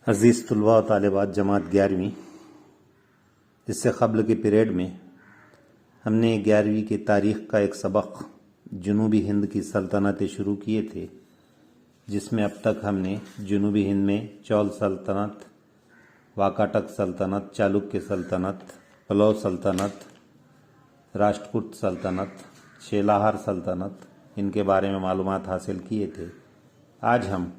अज़ीज़ तुलबा व तालिबात जमात 11वीं, इससे क़ब्ल के पीरियड में हमने 11वीं की तारीख़ का एक सबक जनूबी हिंद की सल्तनतें शुरू किए थे, जिसमें अब तक हमने जनूबी हिंद में चौल सल्तनत, वाकाटक सल्तनत, चालुक्य सल्तनत, पल्लव सल्तनत, राष्ट्रकूट सल्तनत, शेलाहार सल्तनत, इनके बारे में मालूमात हासिल किए थे। आज हम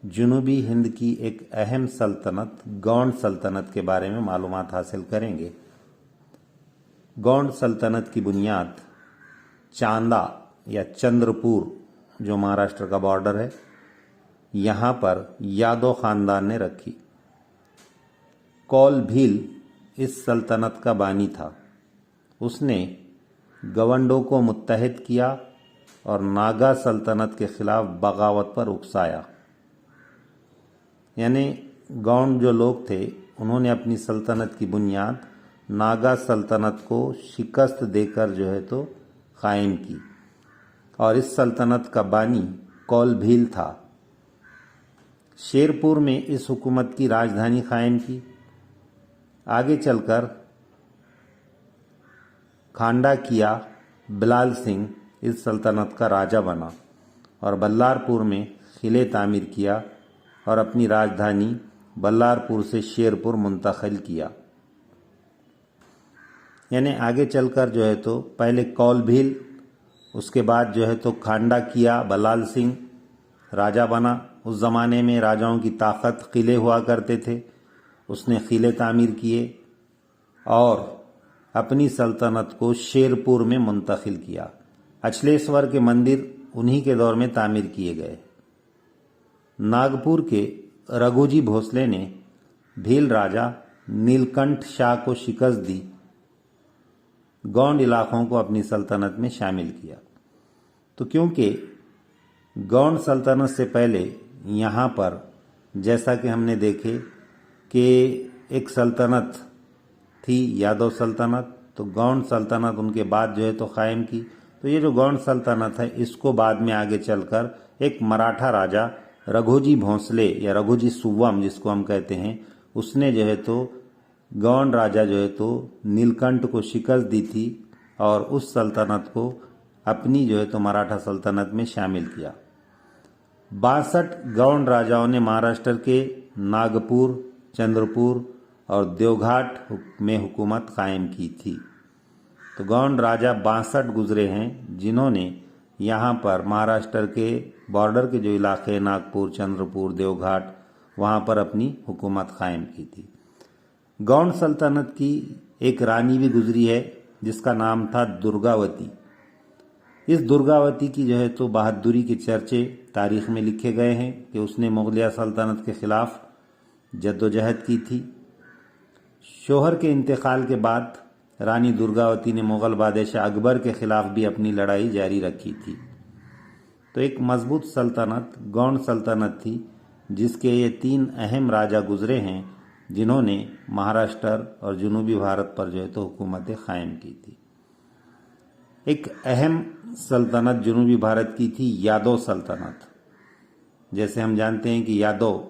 जनूबी हिंद की एक अहम सल्तनत गौंड सल्तनत के बारे में मालूमात हासिल करेंगे। गौंड सल्तनत की बुनियाद चांदा या चंद्रपुर, जो महाराष्ट्र का बॉर्डर है, यहाँ पर यादव खानदान ने रखी। कौल भील इस सल्तनत का बानी था। उसने गवंडों को मुत्तहिद किया और नागा सल्तनत के खिलाफ बगावत पर उकसाया। यानी गौंड जो लोग थे, उन्होंने अपनी सल्तनत की बुनियाद नागा सल्तनत को शिकस्त देकर जो है तो कायम की, और इस सल्तनत का बानी कौल भील था। शेरपुर में इस हुकूमत की राजधानी कायम की। आगे चलकर खांडा किया बिलाल सिंह इस सल्तनत का राजा बना और बल्लारपुर में किले तामीर किया और अपनी राजधानी बल्लारपुर से शेरपुर मुंतकिल किया। यानी आगे चलकर जो है तो पहले कौल भील, उसके बाद जो है तो खांडा किया बल्लाल सिंह राजा बना। उस ज़माने में राजाओं की ताकत किले हुआ करते थे। उसने किले तामीर किए और अपनी सल्तनत को शेरपुर में मुंतकिल किया। अचलेश्वर के मंदिर उन्हीं के दौर में तामीर किए गए। नागपुर के रघुजी भोसले ने भील राजा नीलकंठ शाह को शिकस्त दी, गौंड इलाकों को अपनी सल्तनत में शामिल किया। तो क्योंकि गौंड सल्तनत से पहले यहाँ पर, जैसा कि हमने देखे कि एक सल्तनत थी यादव सल्तनत, तो गौंड सल्तनत उनके बाद जो है तो कायम की। तो ये जो गौंड सल्तनत है, इसको बाद में आगे चलकर एक मराठा राजा रघुजी भोसले या रघुजी सुव्वम जिसको हम कहते हैं, उसने जो है तो गौंड राजा जो है तो नीलकंठ को शिकस्त दी थी और उस सल्तनत को अपनी जो है तो मराठा सल्तनत में शामिल किया। 62 गौंड राजाओं ने महाराष्ट्र के नागपुर, चंद्रपुर और देवघाट में हुकूमत कायम की थी। तो गौंड राजा 62 गुजरे हैं, जिन्होंने यहाँ पर महाराष्ट्र के बॉर्डर के जो इलाके नागपुर, चंद्रपुर, देवघाट, वहाँ पर अपनी हुकूमत कायम की थी। गौंड सल्तनत की एक रानी भी गुजरी है, जिसका नाम था दुर्गावती। इस दुर्गावती की जो है तो बहादुरी के चर्चे तारीख में लिखे गए हैं कि उसने मुगलिया सल्तनत के खिलाफ जद्दोजहद की थी। शोहर के इंतकाल के बाद रानी दुर्गावती ने मुगल बादशाह अकबर के खिलाफ भी अपनी लड़ाई जारी रखी थी। तो एक मजबूत सल्तनत गौंड सल्तनत थी, जिसके ये 3 अहम राजा गुजरे हैं, जिन्होंने महाराष्ट्र और जनूबी भारत पर जो है तो हुकूमतें कायम की थी। एक अहम सल्तनत जनूबी भारत की थी यादव सल्तनत। जैसे हम जानते हैं कि यादव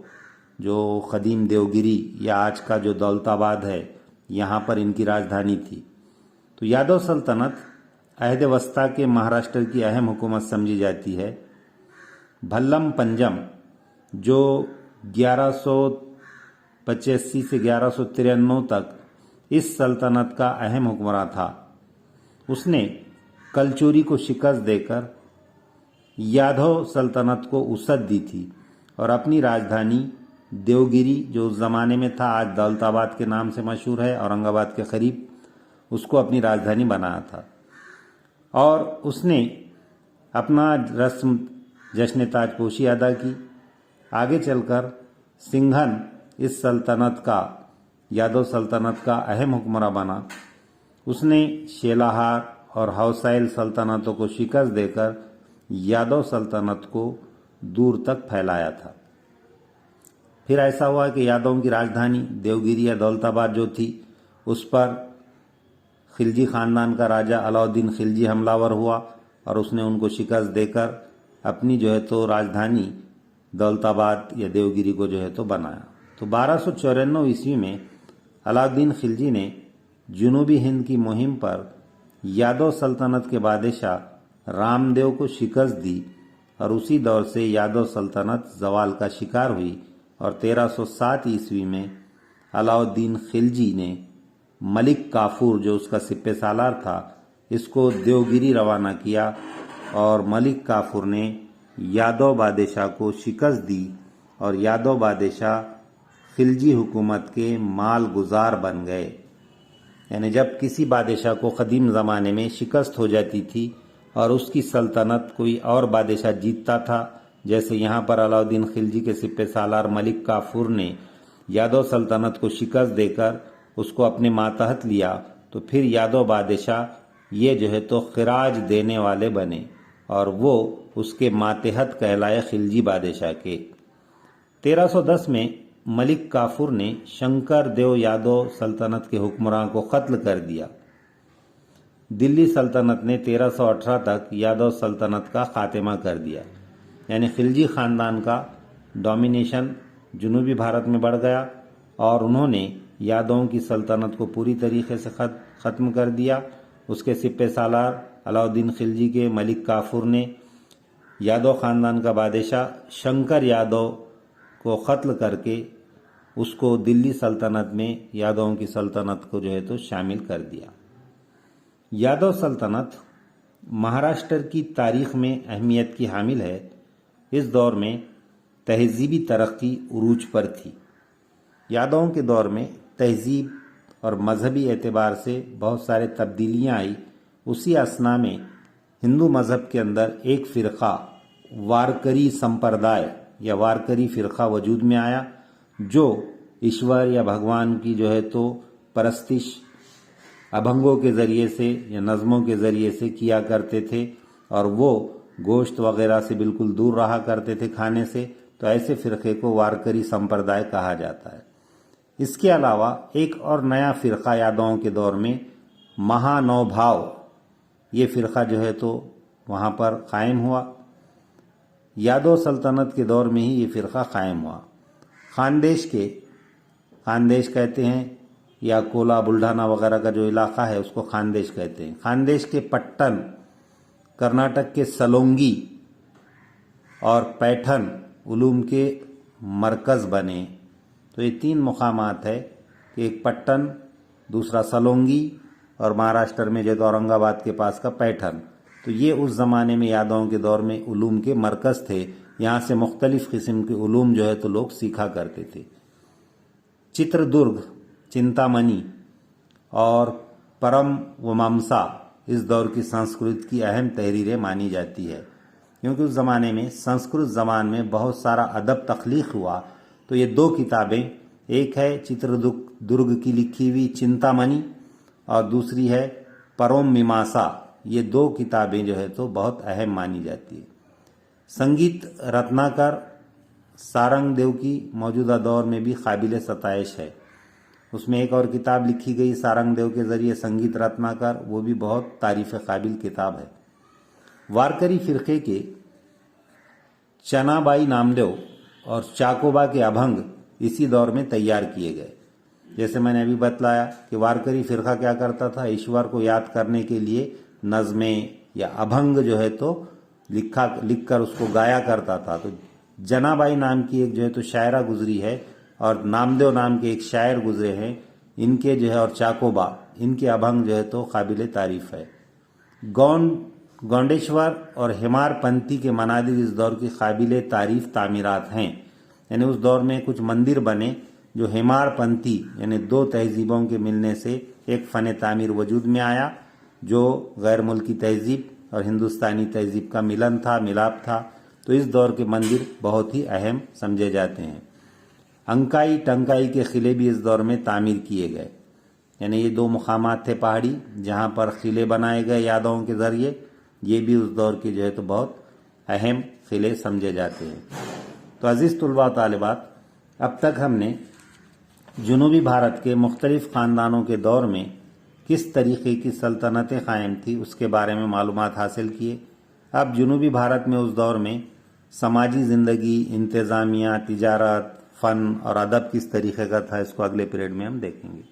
जो कदीम देवगिरी या आज का जो दौलताबाद है, यहाँ पर इनकी राजधानी थी। तो यादव सल्तनत अहद वस्ता के महाराष्ट्र की अहम हुकूमत समझी जाती है। भल्लम पंजम जो 1185 से 1193 तक इस सल्तनत का अहम हुक्मरान था, उसने कलचुरी को शिकस्त देकर यादव सल्तनत को वसअत दी थी और अपनी राजधानी देवगिरी, जो उस ज़माने में था, आज दौलताबाद के नाम से मशहूर है, औरंगाबाद के करीब, उसको अपनी राजधानी बनाया था। और उसने अपना रस्म जश्न ताजपोशी अदा की। आगे चलकर सिंघन इस सल्तनत का, यादव सल्तनत का अहम हुक्मरान बना। उसने शेलाहार और हौसाइल सल्तनतों को शिकस्त देकर यादव सल्तनत को दूर तक फैलाया था। फिर ऐसा हुआ कि यादवों की राजधानी देवगिरी या दौलताबाद जो थी, उस पर खिलजी खानदान का राजा अलाउद्दीन खिलजी हमलावर हुआ और उसने उनको शिकस्त देकर अपनी जो है तो राजधानी दौलताबाद या देवगिरी को जो है तो बनाया। तो 1294 ईस्वी में अलाउद्दीन खिलजी ने जुनूबी हिंद की मुहिम पर यादव सल्तनत के बादशाह रामदेव को शिकस्त दी और उसी दौर से यादव सल्तनत जवाल का शिकार हुई और 1307 ईस्वी में अलाउद्दीन खिलजी ने मलिक काफूर, जो उसका सिप्पे सालार था, इसको देवगिरी रवाना किया और मलिक काफूर ने यादव बादशाह को शिकस्त दी और यादव बादशाह खिलजी हुकूमत के माल गुजार बन गए। यानी जब किसी बादशाह को कदीम ज़माने में शिकस्त हो जाती थी और उसकी सल्तनत कोई और बादशाह जीतता था, जैसे यहाँ पर अलाउद्दीन खिलजी के सिप्पे सालार मलिक काफूर ने यादव सल्तनत को शिकस्त देकर उसको अपने मातहत लिया, तो फिर यादव बादशाह ये जो है तो खिराज देने वाले बने और वो उसके मातहत कहलाए खिलजी बादशाह के। 1310 में मलिक काफूर ने शंकर देव यादव सल्तनत के हुक्मरान को कत्ल कर दिया। दिल्ली सल्तनत ने 1318 तक यादव सल्तनत का खात्मा कर दिया। यानी खिलजी खानदान का डोमिनेशन जुनूबी भारत में बढ़ गया और उन्होंने यादवों की सल्तनत को पूरी तरीके से ख़त्म कर दिया। उसके सिप्पे सालार अलाउद्दीन खिलजी के मलिक काफूर ने यादव ख़ानदान का बादशाह शंकर यादव को कत्ल करके उसको दिल्ली सल्तनत में यादवों की सल्तनत को जो है तो शामिल कर दिया। यादव सल्तनत महाराष्ट्र की तारीख में अहमियत की हामिल है। इस दौर में तहजीबी तरक्की उरूज पर थी। यादवों के दौर में तहजीब और मजहबी एतबार से बहुत सारे तब्दीलियाँ आई। उसी असना में हिंदू मज़हब के अंदर एक फ़िरक़ा वारकरी संप्रदाय या वारकरी फ़िरक़ा वजूद में आया, जो ईश्वर या भगवान की जो है तो परस्तिश अभंगों के ज़रिए से या नज़मों के ज़रिए से किया करते थे और वो गोश्त वगैरह से बिल्कुल दूर रहा करते थे खाने से। तो ऐसे फ़िरक़े को वारकरी संप्रदाय कहा जाता है। इसके अलावा एक और नया फ़िरक़ा यादवों के दौर में महानौभाव, ये फ़िरक़ा जो है तो वहाँ पर कायम हुआ। यादव सल्तनत के दौर में ही ये फ़िरक़ा कायम हुआ। खानदेश कहते हैं या कोला बुल्ढाना वगैरह का जो इलाका है उसको खानदेश कहते हैं। खानदेश के पट्टन, कर्नाटक के सलोंगी और पैठन उलूम के मरकज़ बने। तो ये तीन मुकामात है कि एक पट्टन, दूसरा सलोंगी और महाराष्ट्र में जो औरंगाबाद के पास का पैठन। तो ये उस ज़माने में यादवों के दौर में उलूम के मरकज़ थे। यहाँ से मुख्तलिफ़ किस्म के उलूम जो है तो लोग सीखा करते थे। चित्रदुर्ग, चिंतामणि और परम व ममसा इस दौर की संस्कृत की अहम तहरीरें मानी जाती है, क्योंकि उस ज़माने में संस्कृत ज़बान में बहुत सारा अदब तख्लीक़ हुआ। तो ये दो किताबें, एक है चित्रदुर्ग की लिखी हुई चिंतामणि और दूसरी है परम मीमांसा। ये दो किताबें जो है तो बहुत अहम मानी जाती है। संगीत रत्नाकर सारंग देव की मौजूदा दौर में भी काबिल सताइश है। उसमें एक और किताब लिखी गई सारंग देव के ज़रिए, संगीत रत्नाकर, वो भी बहुत तारीफ़ काबिल किताब है। वारकरी फ़िरक़े के चनाबाई नामदेव और चाकोबा के अभंग इसी दौर में तैयार किए गए। जैसे मैंने अभी बतलाया कि वारकरी फ़िरक़ा क्या करता था, ईश्वर को याद करने के लिए नज़में या अभंग जो है तो लिखकर उसको गाया करता था। तो जनाबाई नाम की एक जो है तो शायरा गुजरी है और नामदेव नाम के एक शायर गुजरे हैं। इनके जो है और चाकोबा, इनके अभंग जो है तो काबिल तारीफ़ है। गौंडेश्वर और हेमारपंथी के मनादिर इस दौर की काबिल तारीफ़ तामीरात हैं। यानी उस दौर में कुछ मंदिर बने जो हेमारपंथी यानी दो तहजीबों के मिलने से एक फ़न तामीर वजूद में आया, जो गैर मुल्की तहजीब और हिंदुस्तानी तहजीब का मिलन था, मिलाप था। तो इस दौर के मंदिर बहुत ही अहम समझे जाते हैं। अंकाई टंकाई के किले भी इस दौर में तामीर किए गए। यानी ये दो मुकामात थे पहाड़ी जहाँ पर किले बनाए गए यादवों के ज़रिए। ये भी उस दौर के जो है तो बहुत अहम किले समझे जाते हैं। तो अज़ीज़ तुलबा तालिबात, अब तक हमने जुनूबी भारत के मुख्तलिफ़ ख़ानदानों के दौर में किस तरीक़े की सल्तनतें कायम थी उसके बारे में मालूमात हासिल किए। अब जुनूबी भारत में उस दौर में समाजी ज़िंदगी, इंतज़ामिया, तिजारत, फन और अदब किस तरीके का था, इसको अगले पीरियड में हम देखेंगे।